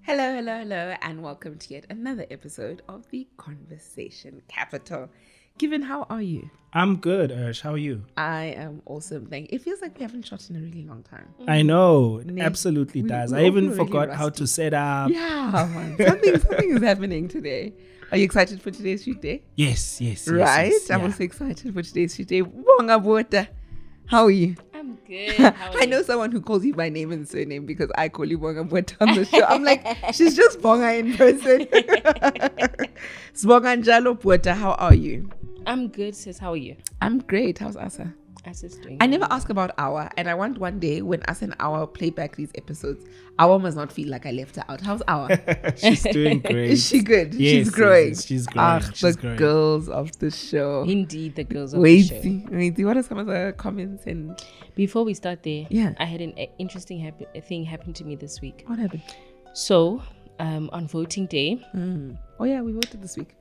Hello, hello, hello, and welcome to yet another episode of the Conversation Capital. Given, how are you? I'm good, Ursh. How are you? I am awesome. Thank you. It feels like we haven't shot in a really long time. I know. It absolutely does. we I all even feel really forgot how rusty. to set up. Yeah, man. Something is happening today. Are you excited for today's shoot day? Yes. Right? Yes, I'm yeah. also excited for today's shoot day. Bonga Bota. How are you? I'm good. How are I know someone who calls you by name and surname because I call you Bonga Bota on the show. I'm like, she's just Bonga in person. Sbonga Njalo Bota, how are you? I'm good, sis. How are you? I'm great. How's Asa? As doing. I never ask about Awa, and I want one day when Asa and Awa play back these episodes, Awa must not feel like I left her out. How's Awa? She's doing great. Is she good? Yes, She's growing. yes, she's growing. She's the growing. girls of the show. Indeed, the girls of the show. Wait, what are some of the comments? And Before we start there, Yeah. I had an interesting thing happen to me this week. what happened? So, on voting day, Oh yeah, we voted this week.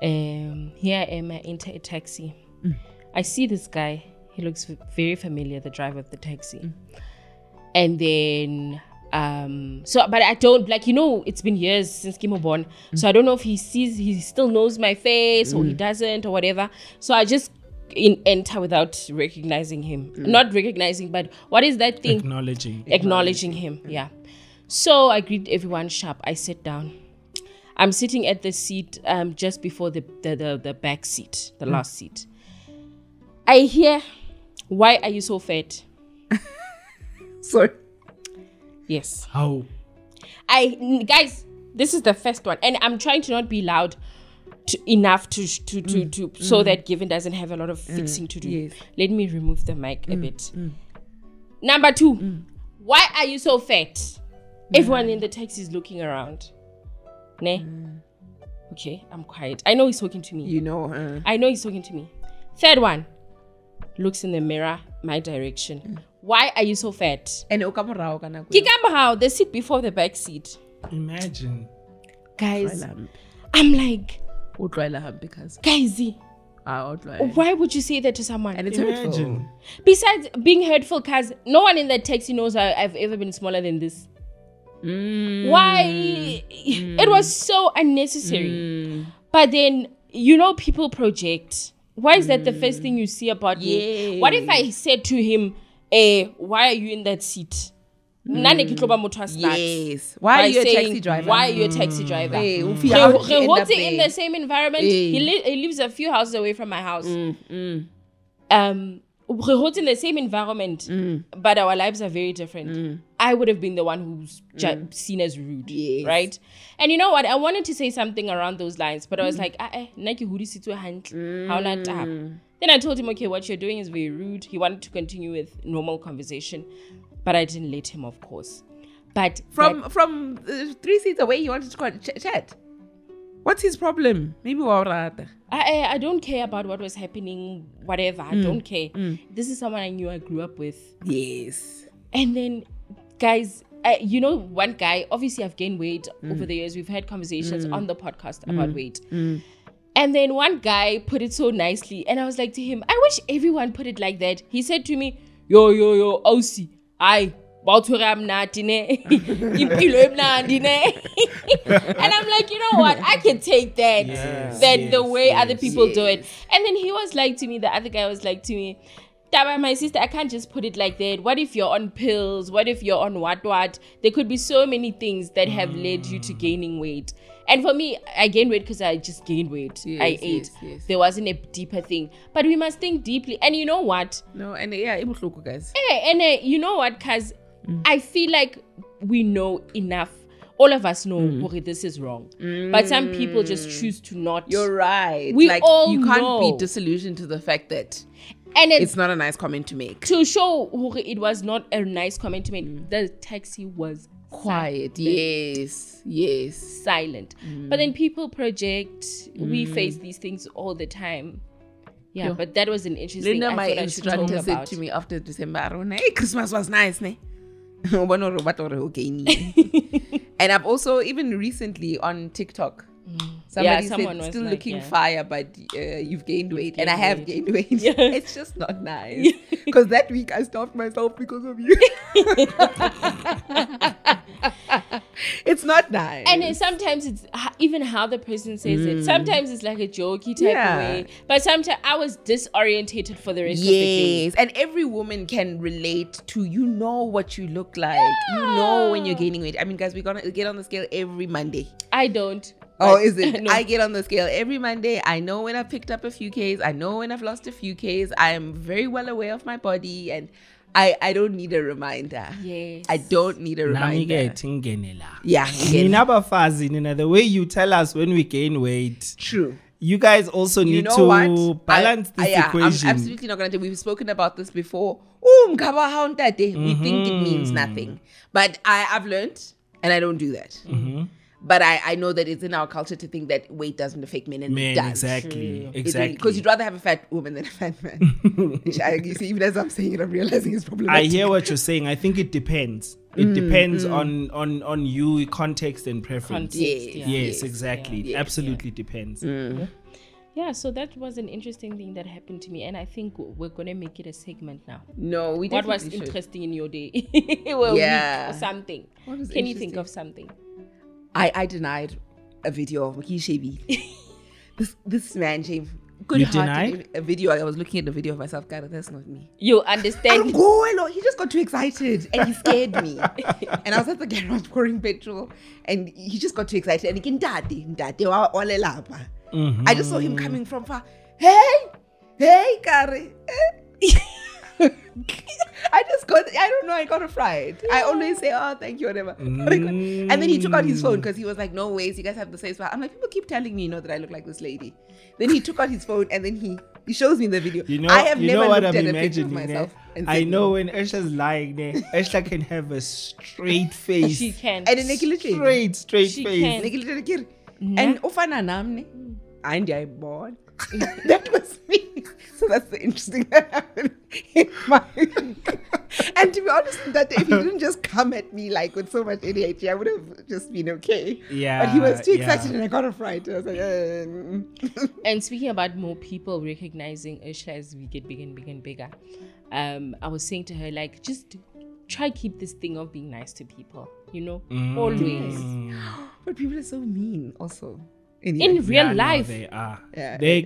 here I am. I enter a taxi. I see this guy. He looks very familiar, the driver of the taxi. And then, but I don't, it's been years since Kimo born. So I don't know if he still knows my face or he doesn't or whatever. So I just enter without recognizing him. Not recognizing, but what is that thing? Acknowledging him, yeah. So I greet everyone sharp. I sit down. I'm sitting at the seat just before the back seat, the last seat. I hear, "Why are you so fat?" Sorry. Yes. How? Guys, this is the first one, and I'm trying to not be loud enough to so that Given doesn't have a lot of fixing to do. Yes. Let me remove the mic a bit. Number 2, why are you so fat? Everyone in the taxi is looking around. Ne? Okay, I'm quiet. I know he's talking to me. You know, I know he's talking to me. Third one, looks in the mirror, my direction. Why are you so fat? and Okamorao kana Kikamahao, the seat before the back seat. Imagine. Guys, I'm like, because guys, why would you say that to someone? and it's Imagine. hurtful. Besides being hurtful, cause no one in that taxi knows I've ever been smaller than this. Why? It was so unnecessary. But then, people project. Why is that the first thing you see about me? What if I said to him, why are you in that seat? Yes. Why are you a taxi driver? Why are you a taxi driver? Hey, in the same environment. He lives a few houses away from my house. We're in the same environment, but our lives are very different. I would have been the one who's seen as rude, right? And you know what? I wanted to say something around those lines, but I was like, Then I told him, okay, what you're doing is very rude. He wanted to continue with normal conversation, but I didn't let him, of course. But From 3 seats away, he wanted to chat. What's his problem? Maybe Warata. I don't care about what was happening, whatever. I don't care. This is someone I knew I grew up with. Yes. And then, guys, one guy, obviously I've gained weight over the years. We've had conversations on the podcast about weight. And then one guy put it so nicely. And I was like to him, I wish everyone put it like that. He said to me, yo, Aussie, and I'm like, you know what? I can take that. The way other people do it. And then he was like to me, the other guy was like to me, Taba, my sister, I can't just put it like that. What if you're on pills? What if you're on what? There could be so many things that have led you to gaining weight. And for me, I gained weight because I just gained weight. I ate. Yes. There wasn't a deeper thing. But we must think deeply. And you know what? No, and yeah, it was local, guys. You know what? Because I feel like we know enough. All of us know this is wrong. But some people just choose to not. You're right. We all you can't know. be disillusioned to the fact that it's not a nice comment to make. To show it was not a nice comment to make, the taxi was quiet. Yes. Silent. But then people project. We face these things all the time. Yeah, but that was an interesting Linda, thing my I should talk instructor, said about. to me after December, hey, Christmas was nice, ne? And I've also, even recently on TikTok, somebody someone said, was still like, looking fire, but you've gained weight. And I gained have weight. gained weight. Yeah. It's just not nice. Because that week I stopped myself because of you. It's not nice. And sometimes it's even how the person says it. Sometimes it's like a jokey type of way. But sometimes I was disorientated for the rest of the day. Yes, and every woman can relate to, you know what you look like. You know when you're gaining weight. I mean, guys, we're gonna get on the scale every Monday. I don't. Oh, is it? No. I get on the scale every Monday. I know when I've picked up a few Ks. I know when I've lost a few Ks. I am very well aware of my body, and I don't need a reminder. Yes. I don't need a reminder. Yeah. Nina bafazi, Nina, the way you tell us when we gain weight. True. You guys also need know to what? balance this equation. I'm absolutely not going to. We've spoken about this before. We think it means nothing. But I've learned, and I don't do that. But I know that it's in our culture to think that weight doesn't affect men, and it does. Exactly. Because you'd rather have a fat woman than a fat man. You see, even as I'm saying it, I'm realizing it's problematic. I hear what you're saying. I think it depends. It depends on you, context and preference. Yes, exactly. Yeah. Absolutely depends. Yeah, so that was an interesting thing that happened to me, and I think we're gonna make it a segment now. No, we What definitely was should. interesting in your day? Week or something. Can you think of something? I denied a video of Makishebi. this man, James. You denied? A video. I was looking at the video of myself. God, that's not me. You understand? He just got too excited and he scared me. And I was at the garage pouring petrol, and he just got too excited. And he can I just saw him coming from far. Hey, Kari. I got a fright. I always say, oh, thank you, whatever. And then he took out his phone because he was like, no ways, you guys have the same spot. I'm like, people keep telling me, that I look like this lady. Then he took out his phone and then he shows me the video. I have never looked at a picture of myself. I know when Esha's lying there, Esha can have a straight face. She can. And a straight She face. can. And Ofana Namne, I born. That was me. So that's the interesting that happened in my and to be honest, that day, if he didn't just come at me like with so much ADHD, I would have just been okay. Yeah. But he was too excited and I got a fright. I was like, And speaking about more people recognizing Usha as we get bigger and bigger and bigger, I was saying to her, like, just try keep this thing of being nice to people, always. But people are so mean also. In real life. No, they are. Yeah, they I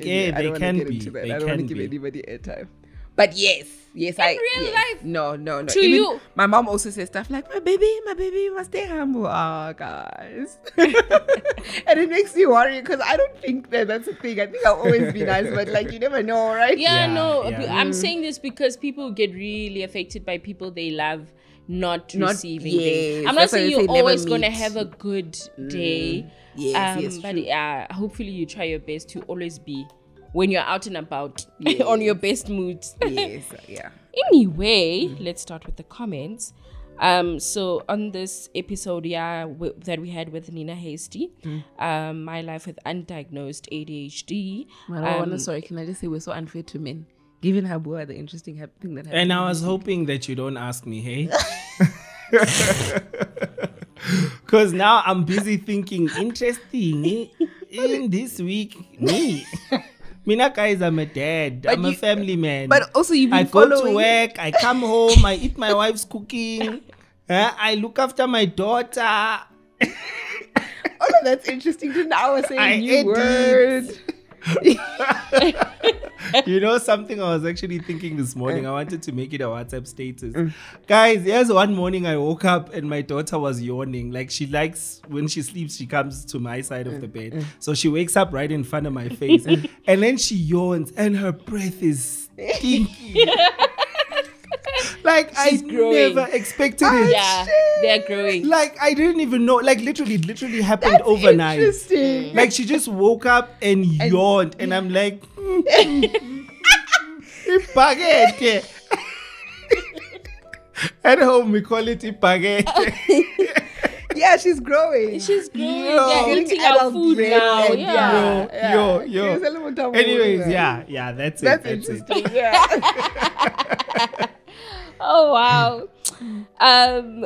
can be. I don't want to give anybody airtime. But yes, in real life. No. To even you. My mom also says stuff like, my baby must stay humble. Oh, guys. And it makes me worry because I don't think that's a thing. I think I'll always be nice, but like, you never know, right? Yeah. I'm saying this because people get really affected by people they love not receiving things. I'm not saying you're always going to have a good day. Yes, but hopefully you try your best to always be, when you're out and about, on your best moods. Yes, yeah. Anyway, let's start with the comments. So on this episode, that we had with Nina Hasty, my life with undiagnosed ADHD. Sorry, can I just say we're so unfair to men? Given how the interesting thing that happened. And I was hoping that you don't ask me, hey? Because now I'm busy thinking, interesting, in this week, me. Mina guys, I'm a dad. I'm a family man. But also you've been I go to work, I come home, I eat my wife's cooking. I look after my daughter. Oh, that's interesting to know. I was saying new word. Something I was actually thinking this morning, I wanted to make it a WhatsApp status. Guys, here's one morning I woke up and my daughter was yawning. Like, she likes, when she sleeps, she comes to my side of the bed. So she wakes up right in front of my face. And then she yawns and her breath is stinky. Like, I never expected it. Yeah, they're growing. Like, I didn't even know. Like, literally happened overnight. Interesting. Like, she just woke up and yawned. And I'm like, Ipagete. At home, we call it Ipagete. Yeah, she's growing. They're eating our food now. Yo. Anyways, yeah, that's it. That's interesting. it. Yeah. Oh, wow.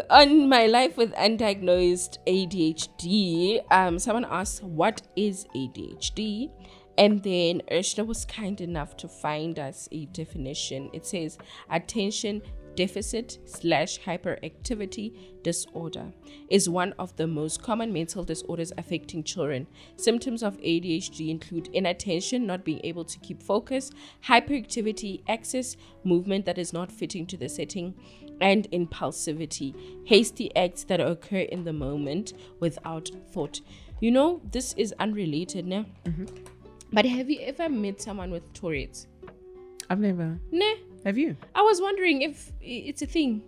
On my life with undiagnosed ADHD, someone asked, what is ADHD? And then Ursula was kind enough to find us a definition. It says attention deficit / hyperactivity disorder is one of the most common mental disorders affecting children. Symptoms of ADHD include inattention, not being able to keep focus, hyperactivity, excess movement that is not fitting to the setting, and impulsivity, hasty acts that occur in the moment without thought. You know, this is unrelated, no? But have you ever met someone with Tourette's? I've never. Nah. Have you? I was wondering if it's a thing.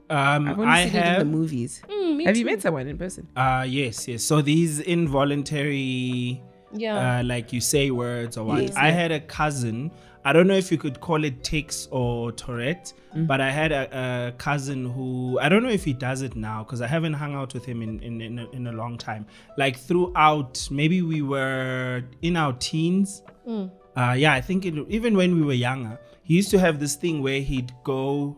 I've only seen it in the movies. Have you met someone in person? Yes. So these involuntary, like you say words or what. Yes, I had a cousin. I don't know if you could call it tics or Tourette, but I had a cousin who, I don't know if he does it now because I haven't hung out with him in a long time. Like throughout, maybe we were in our teens. I think even when we were younger, he used to have this thing where he'd go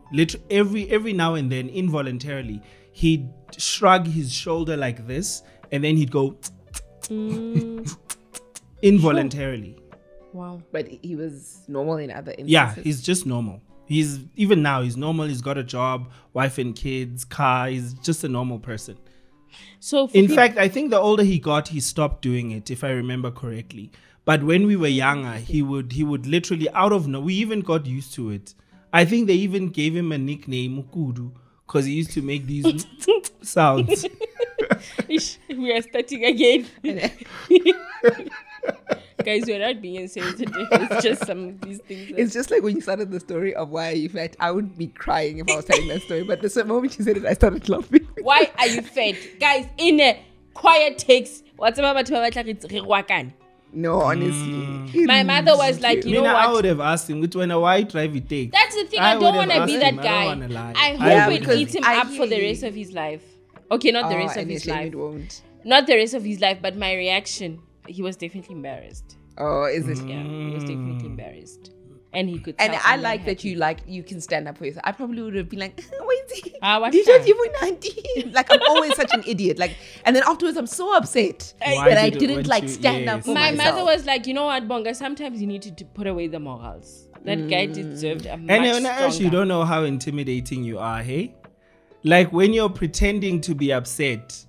every now and then involuntarily, he'd shrug his shoulder like this and then he'd go involuntarily. Wow. But he was normal in other instances. Yeah, he's just normal. Even now he's normal. He's got a job, wife and kids, car. He's just a normal person. So in fact, I think the older he got, he stopped doing it, if I remember correctly. But when we were younger, he would literally we even got used to it. I think they even gave him a nickname, Ukudu, because he used to make these sounds. We are starting again. Guys, we're not being insensitive. It's just some of these things. It's just like when you started the story of why are you fat. I would be crying if I was telling that story. But the moment you said it, I started laughing. Why are you fat? Guys, in a quiet text, what's about No, honestly. My mother was like, you know what? I would have asked him, which when a white drive he takes. That's the thing. I don't want to be that guy. I hope it eats him up for the rest of his life. Okay, not the rest of his life. It won't. Not the rest of his life, but my reaction, he was definitely embarrassed. Oh, is it? Yeah, he was definitely embarrassed. And he could. And I like that you can stand up for yourself. I probably would have been like, what did you even 19? Like, I'm always such an idiot. Like, and then afterwards I'm so upset that I didn't stand up for myself. My mother was like, you know what, Bonga, sometimes you need to put away the morals. That guy deserved a much stronger. You don't know how intimidating you are, hey? Like when you're pretending to be upset.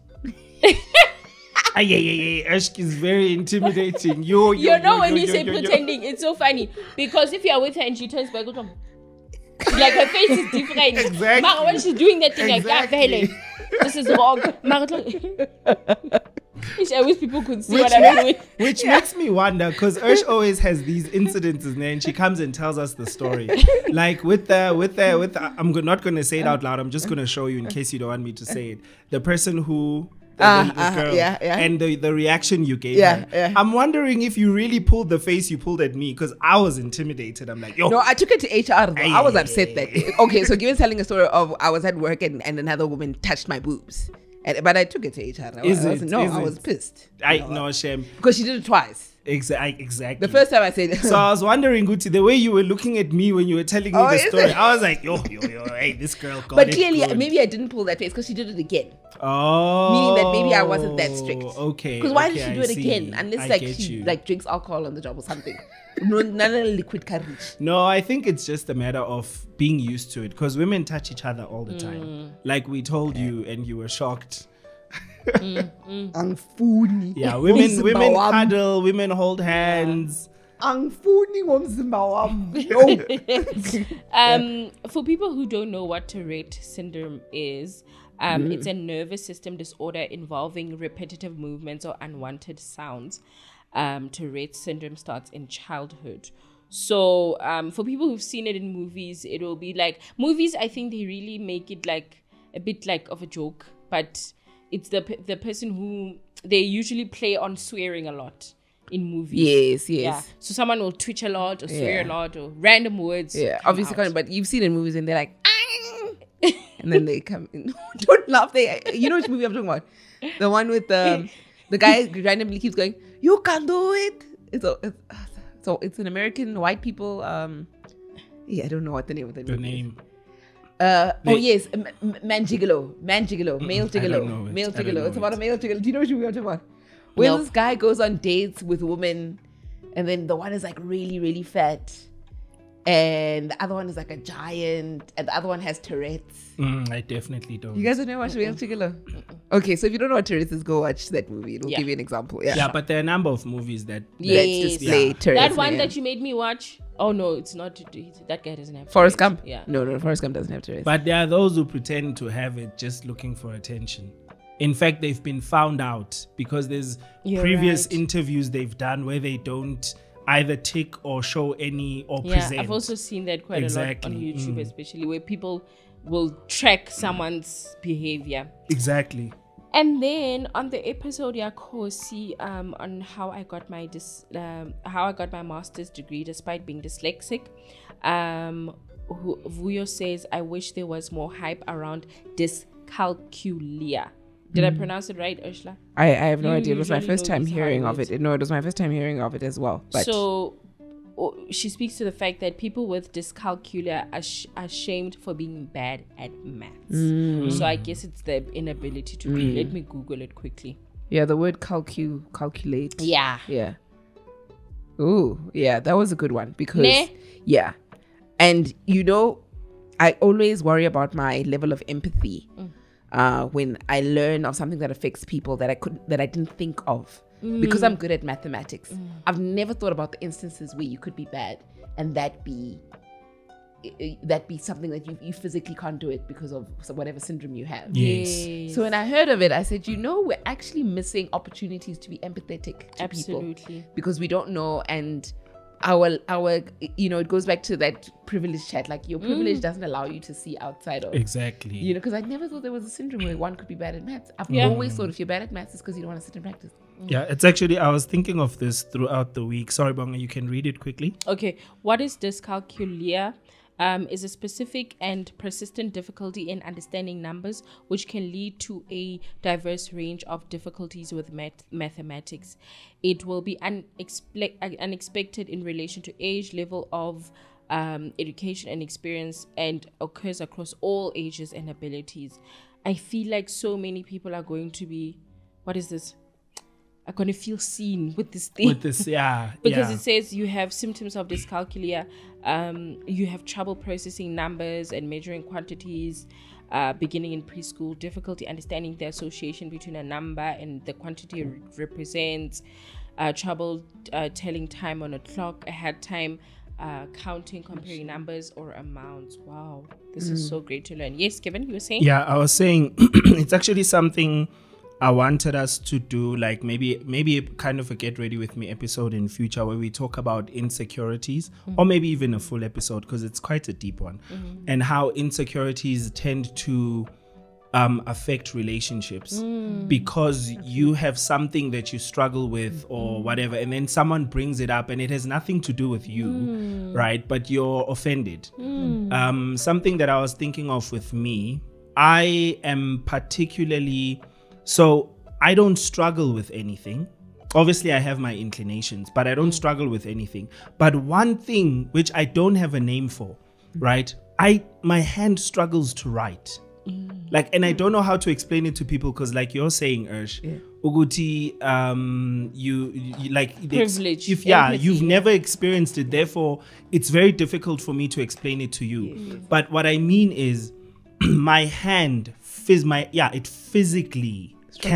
Ashk is very intimidating. You know when you say pretending, it's so funny because if you're with her and she turns back, like her face is different. Exactly. But when she's doing that thing, exactly. Like, this is wrong. I wish people could see what I'm doing. Which makes me wonder, because Ursh always has these incidences, and she comes and tells us the story. Like with the I'm not going to say it out loud. I'm just going to show you in case you don't want me to say it. The person who. The girl, and the reaction you gave her. I'm wondering if you really pulled the face you pulled at me, because I was intimidated. I'm like, yo. No, I took it to HR though. I was upset that day. Okay, so Given's telling a story of I was at work and another woman touched my boobs. But I took it to HR. I was pissed. No shame. Because she did it twice. Exactly. The first time I said it. So I was wondering, Guti, the way you were looking at me when you were telling me the story, I was like, yo, hey, this girl got But it clearly, good. maybe I didn't pull that face because she did it again. Oh. Meaning that maybe I wasn't that strict. Okay. Because why did she do it again? Unless she drinks alcohol on the job or something. None of liquid courage. No, I think it's just a matter of being used to it. Because women touch each other all the time. Like we told you and you were shocked. Angfuni. Yeah, women cuddle, women hold hands. Angfuni ngomzimba wami. For people who don't know what Tourette syndrome is, it's a nervous system disorder involving repetitive movements or unwanted sounds. Tourette syndrome starts in childhood. So for people who've seen it in movies, it will be like movies. I think they really make it like a bit like of a joke, but it's the person who they usually play on swearing a lot in movies. Yes. Yeah. So someone will twitch a lot or swear a lot or random words. Yeah, obviously, but you've seen it in movies and they're like, and then they come in. Don't laugh. You know which movie I'm talking about? The one with the guy randomly keeps going, "You can do it." It's an American white people. I don't know what the name of the movie is. Yes, man gigolo, male gigolo. It's about a male gigolo. Do you know what we're talking about? Where this guy goes on dates with women, and then the one is like really, really fat, and the other one is like a giant, and the other one has Tourette's. I definitely don't. You guys don't know what Real Chigala? Okay, so if you don't know what Tourette's is, go watch that movie. It'll give you an example. Yeah, but there are a number of movies that just play Tourette's. That one that you made me watch. Oh no, it's not. That guy doesn't have Forrest Gump. Yeah. No, Forrest Gump doesn't have Tourette's. But there are those who pretend to have it just looking for attention. In fact, they've been found out because there's previous interviews they've done where they don't either tick or show any or present. I've also seen that quite a lot on YouTube, especially where people will track someone's behavior. Exactly. And then on the episode Kosi, on how I got my master's degree despite being dyslexic, Vuyo says, I wish there was more hype around dyscalculia. Did I pronounce it right, Ursula? I have no idea. It was my first time hearing of it. No, it was my first time hearing of it as well. But so she speaks to the fact that people with dyscalculia are shamed for being bad at maths. So I guess it's the inability to read. Let me Google it quickly. Yeah, the word calculate. Yeah. Ooh, yeah, that was a good one because yeah. And I always worry about my level of empathy when I learn of something that affects people that I didn't think of. Because I'm good at mathematics. I've never thought about the instances where you could be bad and that be something that you physically can't do it because of whatever syndrome you have. Yes. So when I heard of it, I said, we're actually missing opportunities to be empathetic to people because we don't know. And our it goes back to that privilege chat. Like your privilege doesn't allow you to see outside of exactly. Because I never thought there was a syndrome where one could be bad at maths. I've always thought if you're bad at maths, it's because you don't want to sit and practice. Yeah, it's actually, I was thinking of this throughout the week. Sorry, Bonga, you can read it quickly. Okay, what is dyscalculia? Is a specific and persistent difficulty in understanding numbers, which can lead to a diverse range of difficulties with mathematics. It will be unexpected in relation to age, level of education and experience, and occurs across all ages and abilities. I feel like so many people are going to be, are going to feel seen with this thing. Because it says you have symptoms of dyscalculia. You have trouble processing numbers and measuring quantities beginning in preschool, difficulty understanding the association between a number and the quantity it represents, trouble telling time on a clock, a hard time counting, comparing numbers or amounts. Wow, this is so great to learn. Yes, Kevin, you were saying? Yeah, I was saying it's actually something I wanted us to do, like maybe kind of a get ready with me episode in future where we talk about insecurities, or maybe even a full episode because it's quite a deep one, and how insecurities tend to affect relationships because you have something that you struggle with or whatever, and then someone brings it up and it has nothing to do with you, right? But you're offended. Something that I was thinking of with me, I am particularly... So I don't struggle with anything. Obviously, I have my inclinations, but I don't struggle with anything. But one thing which I don't have a name for, right? My hand struggles to write. And I don't know how to explain it to people because, like you're saying, Ursh, Uguti, you like privilege. You've never experienced it. Therefore, it's very difficult for me to explain it to you. But what I mean is, my hand, it physically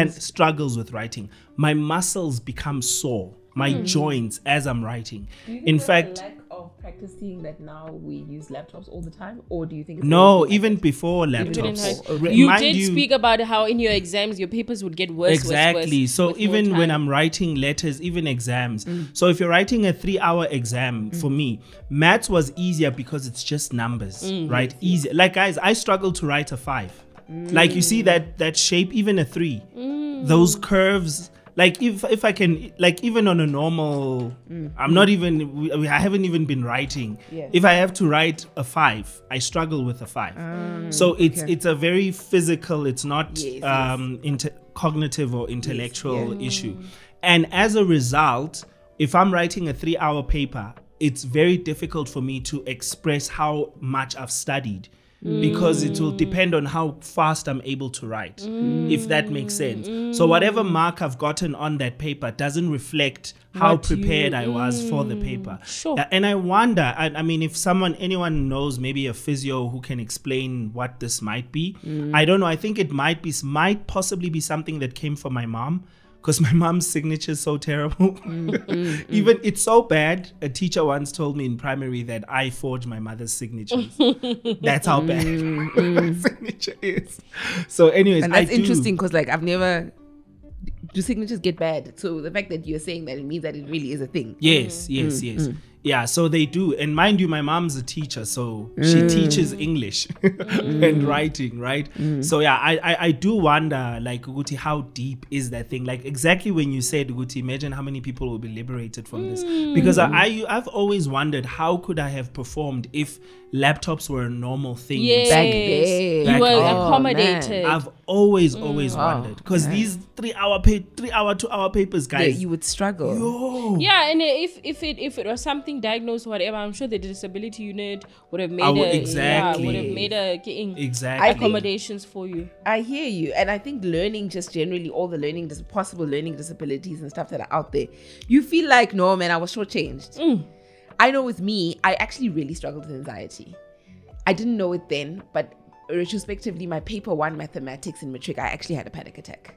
struggles with writing. My muscles become sore, my joints as I'm writing. In fact, lack of practicing that now we use laptops all the time, or do you think it's even before laptops? You did speak about how in your exams your papers would get worse. Exactly. So even when I'm writing letters, even exams. So if you're writing a 3-hour exam, for me, maths was easier because it's just numbers, right? Easy. Like guys, I struggle to write a 5. Like you see that shape, even a 3, those curves. Like if I can, like even on a normal, I haven't even been writing. If I have to write a 5, I struggle with a 5. So it's a very physical, it's not cognitive or intellectual issue. And as a result, if I'm writing a 3-hour paper, it's very difficult for me to express how much I've studied. because it will depend on how fast I'm able to write, if that makes sense. So whatever mark I've gotten on that paper doesn't reflect how prepared I was for the paper. Sure. And I wonder, I mean, if anyone knows maybe a physio who can explain what this might be. I don't know. I think it might possibly be something that came from my mom, because my mom's signature is so terrible. Even it's so bad. A teacher once told me in primary that I forged my mother's signatures. That's how bad my signature is. So anyways, And that's interesting because like I've never... Do signatures get bad? So the fact that you're saying that, it means that it really is a thing. Yes. Yeah, so they do. And mind you, my mom's a teacher, so she teaches English and writing, right? So yeah, I do wonder, like, Uguti, how deep is that thing? Like, exactly when you said, Uguti, imagine how many people will be liberated from this. Because I've always wondered, how could I have performed if laptops were a normal thing? Yes. Back then. You were Oh, accommodated. I've always wondered. Because these 2 hour papers, guys. You would struggle. Yo. Yeah, and if it was something diagnosed, whatever, I'm sure the disability unit would have made Exactly. accommodations for you. I hear you. And I think learning, just generally, all the possible learning disabilities and stuff that are out there, you feel like, no, man, I was shortchanged. I know with me, I actually really struggled with anxiety. I didn't know it then, but retrospectively, my paper 1 mathematics in matric, I actually had a panic attack.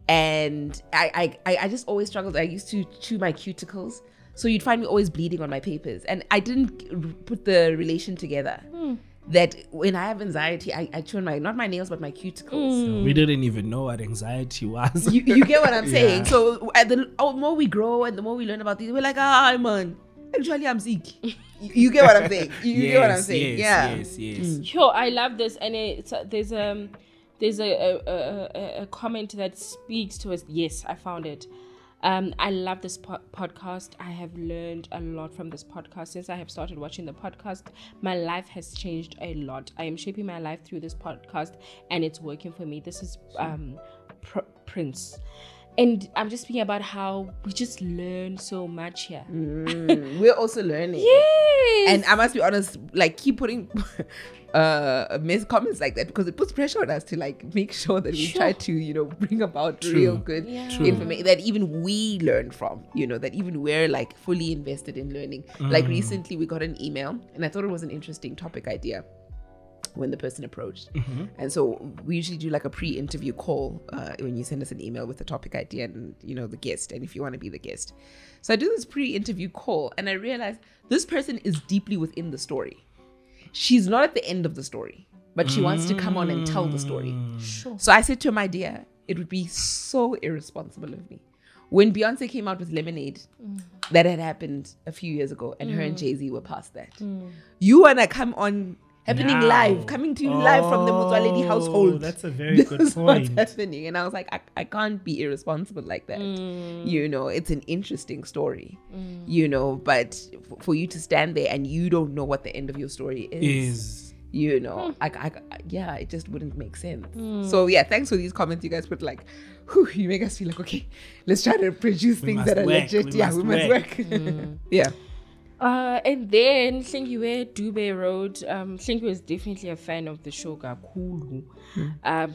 And I just always struggled. I used to chew my cuticles. So you'd find me always bleeding on my papers. And I didn't put the relation together that when I have anxiety, I chew on not my nails, but my cuticles. We didn't even know what anxiety was. You get what I'm saying? Yeah. So the more we grow and the more we learn about these, we're like, man, actually I'm sick. You get what I'm saying? You get what I'm saying? Yes. Sure, I love this, and there's a comment that speaks to us. Yes, I found it. I love this podcast. I have learned a lot from this podcast. Since I have started watching the podcast, my life has changed a lot. I am shaping my life through this podcast, and it's working for me. This is Prince. And I'm just speaking about how we just learn so much here. We're also learning. Yes. And I must be honest, like, keep putting comments like that, because it puts pressure on us to like make sure that we try to, bring about real good information that even we learn from, that even we're like fully invested in learning. Like recently we got an email and I thought it was an interesting topic idea when the person approached. And so we usually do like a pre-interview call when you send us an email with the topic idea and the guest, and if you want to be the guest. So I do this pre-interview call and I realized this person is deeply within the story. She's not at the end of the story, but she wants to come on and tell the story. Sure. So I said to her, my dear, it would be so irresponsible of me. When Beyonce came out with Lemonade, that had happened a few years ago, and her and Jay-Z were past that. You want to come on coming to you live from the Mutwaledi household. That's a very good point. What's happening? And I was like, I can't be irresponsible like that. It's an interesting story, but for you to stand there and you don't know what the end of your story is. It just wouldn't make sense. So yeah, thanks for these comments you guys put. Like, you make us feel like, okay, let's try to produce things that are legit. We must work. Yeah. And then Hlengiwe Dube wrote, Hlengiwe is definitely a fan of the show Kakhulu.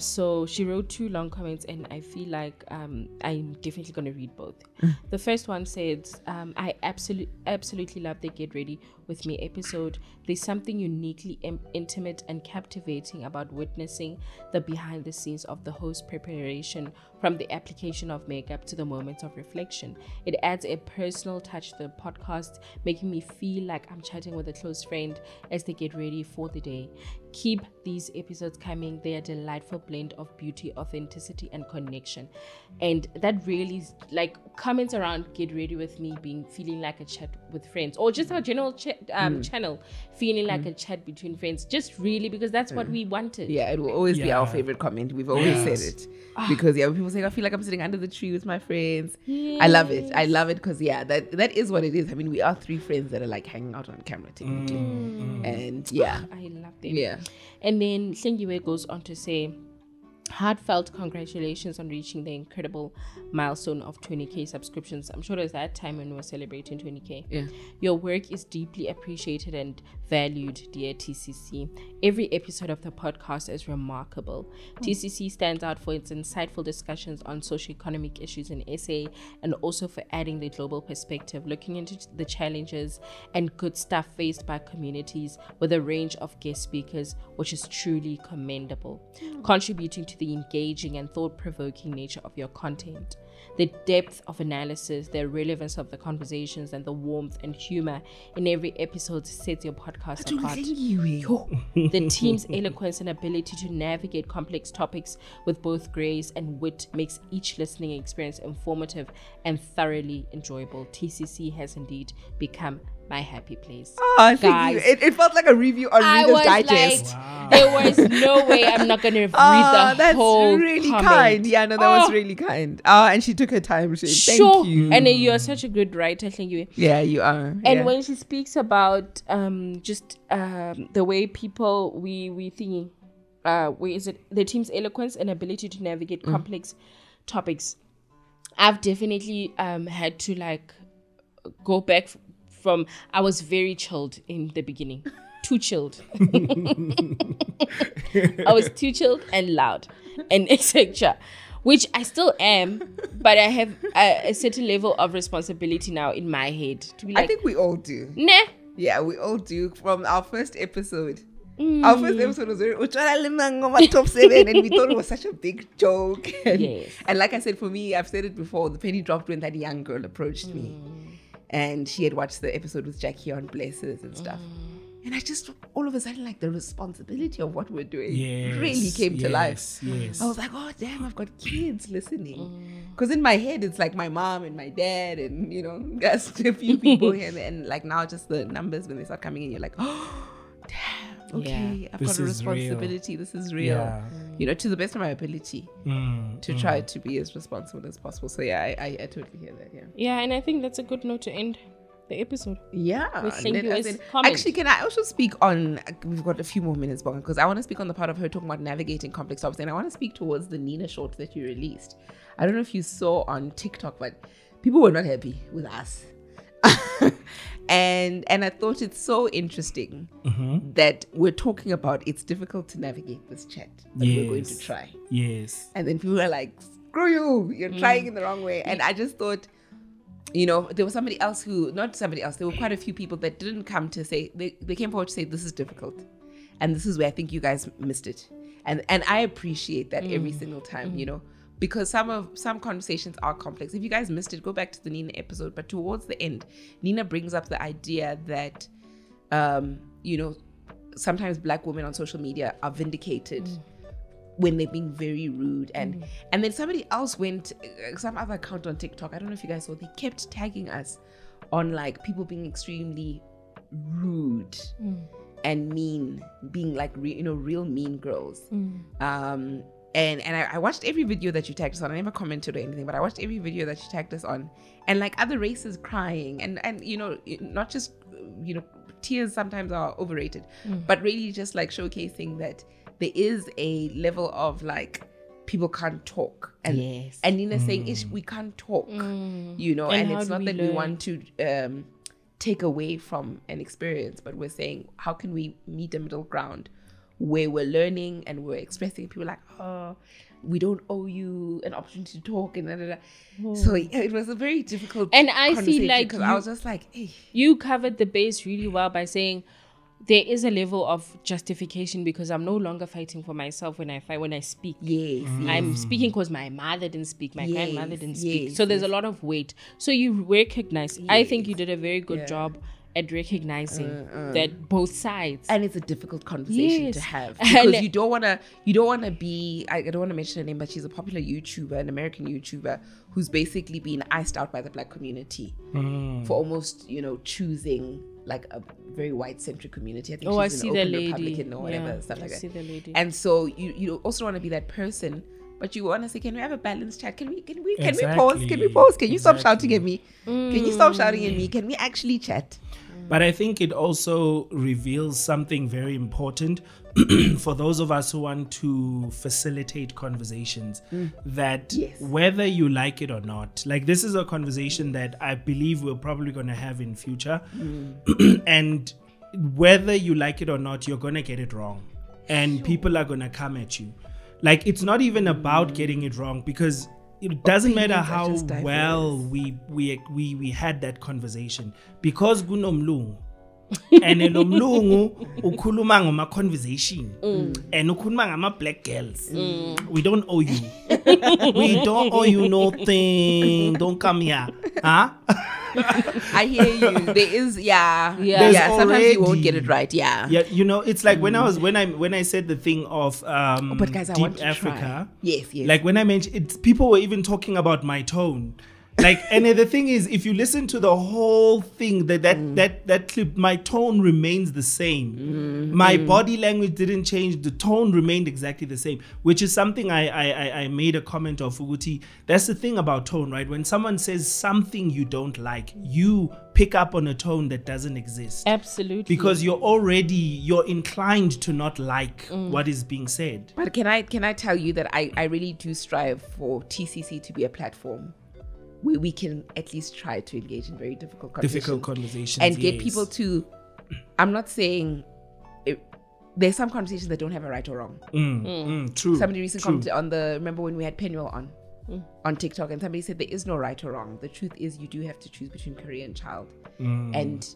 So she wrote 2 long comments, and I feel like I'm definitely going to read both. The first one says, I absolutely love the Get Ready With Me episode. There's something uniquely intimate and captivating about witnessing the behind the scenes of the host preparation, from the application of makeup to the moments of reflection. It adds a personal touch to the podcast, making me feel like I'm chatting with a close friend as they get ready for the day. Keep these episodes coming. They are a delightful blend of beauty, authenticity, and connection. And that really, like, comments around Get Ready With Me feeling like a chat with friends, or just our general channel feeling like a chat between friends, just really because that's what we wanted. Yeah, it will always be our favorite comment. We've always said it. Because when people say, I feel like I'm sitting under the tree with my friends. Yes. I love it because that is what it is. I mean, we are 3 friends that are like hanging out on camera technically. And I love them. Yeah. And then Hlengiwe goes on to say, Heartfelt congratulations on reaching the incredible milestone of 20k subscriptions. I'm sure it was that time when we were celebrating 20k. Yeah. Your work is deeply appreciated and valued, dear TCC. Every episode of the podcast is remarkable. TCC stands out for its insightful discussions on socioeconomic issues in SA, and also for adding the global perspective, looking into the challenges and good stuff faced by communities with a range of guest speakers, which is truly commendable. Contributing to the engaging and thought-provoking nature of your content, the depth of analysis, the relevance of the conversations, and the warmth and humor in every episode sets your podcast apart. The team's eloquence and ability to navigate complex topics with both grace and wit makes each listening experience informative and thoroughly enjoyable. TCC has indeed become my happy place. Oh, thank you. It felt like a review on Reader's Digest. Like, there was no way I'm not going to read the whole really comment. Kind. Yeah, no, that was really kind. And she took her time. Thank you. And you're such a good writer. Thank you. Yeah, you are. And when she speaks about the way people we thinking, the team's eloquence and ability to navigate complex topics, I've definitely had to like go back from, I was very chilled in the beginning. Too chilled. I was too chilled and loud and etc. Which I still am, but I have a certain level of responsibility now in my head. To be like, I think we all do. Nah. Yeah, we all do. From our first episode. Our first episode was very top 7, and we thought it was such a big joke. And like I said, for me, I've said it before, the penny dropped when that young girl approached me. And she had watched the episode with Jackie on Blesses and stuff. And I just, all of a sudden, like the responsibility of what we're doing really came to life. I was like, oh, damn, I've got kids listening. Because in my head, it's like my mom and my dad and, just a few people here. And like now just the numbers, when they start coming in, you're like, oh, damn. Okay, I've got a responsibility. This is real. To the best of my ability to try to be as responsible as possible. So yeah, I totally hear that. Yeah, and I think that's a good note to end the episode. Yeah. Actually, can I also speak on, we've got a few more minutes, because I want to speak on the part of her talking about navigating complex topics, and I want to speak towards the Nina short that you released. I don't know if you saw on TikTok, but people were not happy with us. And I thought it's so interesting that we're talking about it's difficult to navigate this chat, but we're going to try. Yes. And then people are like, screw you, you're trying in the wrong way. And I just thought, there was somebody else there were quite a few people that didn't come to say, they came forward to say, this is difficult. And this is where I think you guys missed it. And I appreciate that every single time, because some conversations are complex. If you guys missed it, go back to the Nina episode. But towards the end, Nina brings up the idea that, sometimes Black women on social media are vindicated when they're being very rude. And then somebody else went, some other account on TikTok, I don't know if you guys saw, they kept tagging us on like people being extremely rude and mean, being like, real mean girls. And I watched every video that you tagged us on. I never commented or anything, but I watched every video that you tagged us on. And like other races crying and not just, tears sometimes are overrated, but really just like showcasing that there is a level of like, people can't talk. And Nina saying, we can't talk, and it's not that we want to take away from an experience, but we're saying, how can we meet a middle ground where we're learning and we're expressing? People like, oh, we don't owe you an opportunity to talk and So it was a very difficult and I feel like because I was just like, hey. You covered the base really well by saying there is a level of justification, because I'm no longer fighting for myself when I speak. I'm speaking because my mother didn't speak, my grandmother didn't speak, so there's a lot of weight. So you recognize. I think you did a very good job at recognizing that both sides, and it's a difficult conversation to have, because you don't want to be, I don't want to mention her name, but she's a popular YouTuber, an American YouTuber, who's basically been iced out by the Black community for almost choosing like a very white centric community. I think she's an open Republican or whatever, stuff like that. And so you also want to be that person, but you want to say, can we have a balanced chat? Can we pause? Can you stop shouting at me? Can you stop shouting at me? Can we actually chat? But I think it also reveals something very important for those of us who want to facilitate conversations, that whether you like it or not, like this is a conversation that I believe we're probably going to have in future. And whether you like it or not, you're going to get it wrong. And people are going to come at you. Like, it's not even about getting it wrong, because it doesn't matter how well we had that conversation, because kunomlungu and nomlungu ukhuluma ngama conversation and ukhuluma ngama black girls. We don't owe you. We don't owe you nothing. Don't come here. Huh? I hear you. There is, sometimes you won't get it right. Yeah. You know, it's like when I said the thing of but guys, I want Deep to Africa. Try. Yes. Like when I mentioned it, people were even talking about my tone. Like, and the thing is, if you listen to the whole thing, that clip, my tone remains the same. My body language didn't change. The tone remained exactly the same, which is something I made a comment of, Uguti. That's the thing about tone, right? When someone says something you don't like, you pick up on a tone that doesn't exist. Absolutely. Because you're inclined to not like what is being said. But can I tell you that I really do strive for TCC to be a platform where we can at least try to engage in very difficult conversations and get people to, I'm not saying there's some conversations that don't have a right or wrong. True. Somebody recently commented on remember when we had Penuel on TikTok, and somebody said there is no right or wrong. The truth is you do have to choose between career and child. And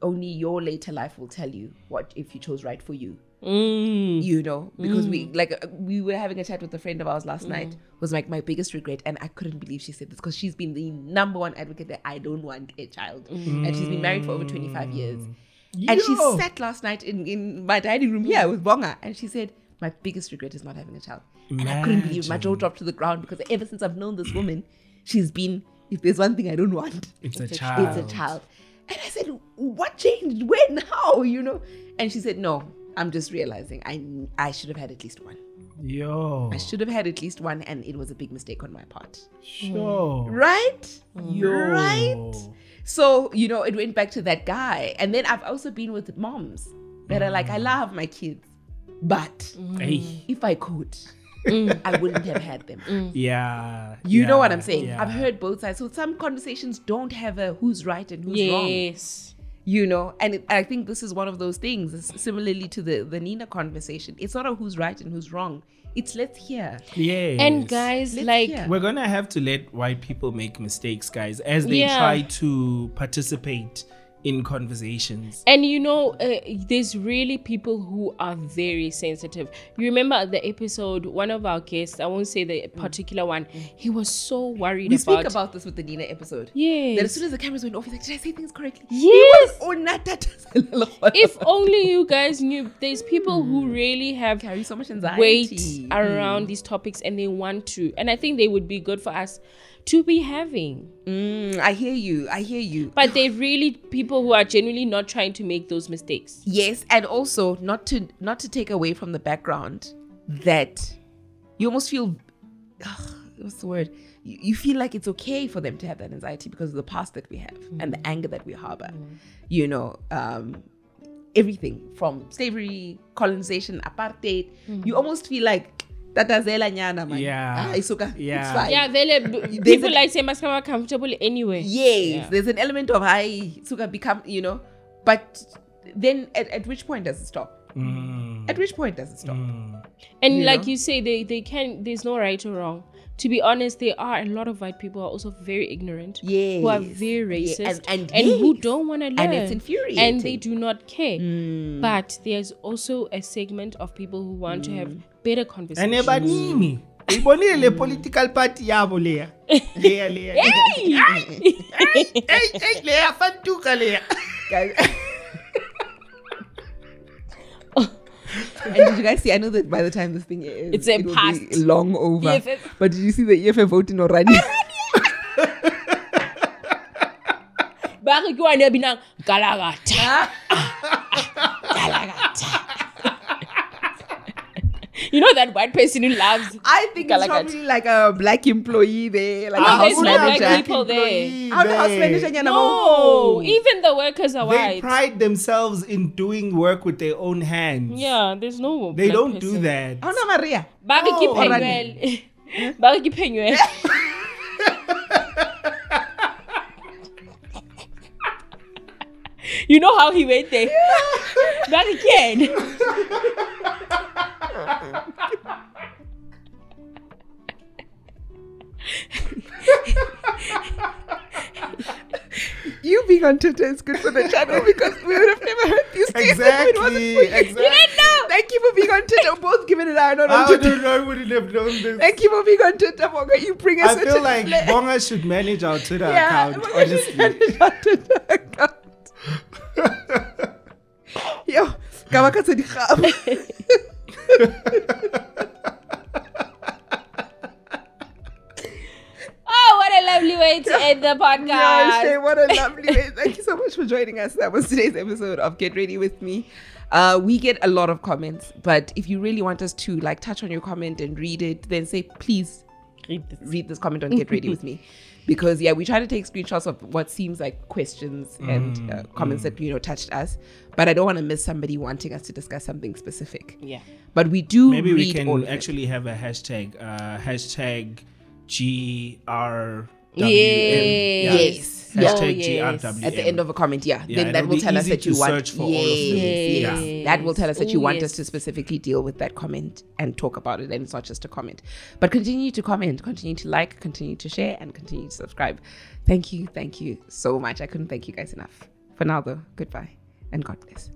only your later life will tell you what if you chose right for you. You know, because we were having a chat with a friend of ours last night, was like my biggest regret, and I couldn't believe she said this, because she's been the number one advocate that I don't want a child, and she's been married for over 25 years. And she sat last night in my dining room here with Bonga, and she said, my biggest regret is not having a child. And I couldn't believe it. My jaw dropped to the ground, because ever since I've known this woman, she's been, if there's one thing I don't want, it's a child. It's a child. And I said, what changed? When? How? You know? And she said, no, I'm just realizing I should have had at least one. I should have had at least one, and it was a big mistake on my part. Right? Right? So, you know, it went back to that guy. And then I've also been with moms that are like, I love my kids, but if I could, I wouldn't have had them. You know what I'm saying? I've heard both sides. So some conversations don't have a who's right and who's wrong. You know, and I think this is one of those things. It's similarly to the Nina conversation. It's not a who's right and who's wrong. It's let's hear. And guys, we're gonna have to let white people make mistakes, guys, as they try to participate in conversations. And you know, there's really people who are very sensitive. You remember the episode, one of our guests, I won't say the particular one, he was so worried we speak about this with the Nina episode. That as soon as the cameras went off, he's like, did I say things correctly? If only you guys knew, there's people who really carry so much anxiety, weight around these topics, and they want to, and I think they would be good for us to be having. I hear you. But they're really people who are genuinely not trying to make those mistakes. Yes, and also not to take away from the background that you almost feel, what's the word? You feel like it's okay for them to have that anxiety because of the past that we have and the anger that we harbor. You know, everything from slavery, colonization, apartheid. You almost feel like tatazela nyana, man. It's fine. People like say must come comfortable anyway. There's an element of suka become, you know, but then at which point does it stop? At which point does it stop? And you like you say, they can, there's no right or wrong. To be honest, there are a lot of white people who are also very ignorant, who are very racist, and who don't want to learn. And it's infuriating. And they do not care. But there's also a segment of people who want to have better conversations. And ebanini. Ibonile le political party yabo leya. Leya. Hey, leya fantuka leya. And did you guys see? I know that by the time this thing is, it will be long over. EFF. But did you see the EFF voting already? You know that white person who loves. I think it's Galagat. probably like a black employee there, like a No, house there's no black manager. people there. How the house manager? No, even the workers are They white. pride themselves in doing work with their own hands. Yeah, there's no. They black don't person. do that. Oh no, Maria. Bagi No. Kipenuel. Bagi Kipenuel. You know how he went there? Back again. You being on Twitter is good for the channel because we would have never heard these things if it wasn't for you. Exactly. You didn't know. Thank you for being on Twitter. We're both giving it out on I Twitter. wouldn't have known this. Thank you for being on Twitter, Bonga. You bring us I feel like Bonga should manage our Twitter account, Bonga should honestly. manage our Twitter account. Yo, Kawaka sa dikham. Oh, what a lovely way to end the podcast. Yeah, Shay, what a lovely way. Thank you so much for joining us. That was today's episode of Get Ready With Me. We get a lot of comments, but if you really want us to like touch on your comment and read it, then say, please read this comment on Get Ready With Me. Because we try to take screenshots of what seems like questions and comments that, touched us. But I don't want to miss somebody wanting us to discuss something specific. Yeah. But we do Maybe we read all can of it. actually have a hashtag, GRWM. Yes. Hashtag yes. GRWM. At the end of a comment, then that it'll will be tell us easy that you to want. search for all of them. Yes. Yeah. That will tell us that you Oh, want yes. us to specifically deal with that comment and talk about it, and it's not just a comment. But continue to comment, continue to like, continue to share, and continue to subscribe. Thank you so much. I couldn't thank you guys enough. For now, though, goodbye and God bless.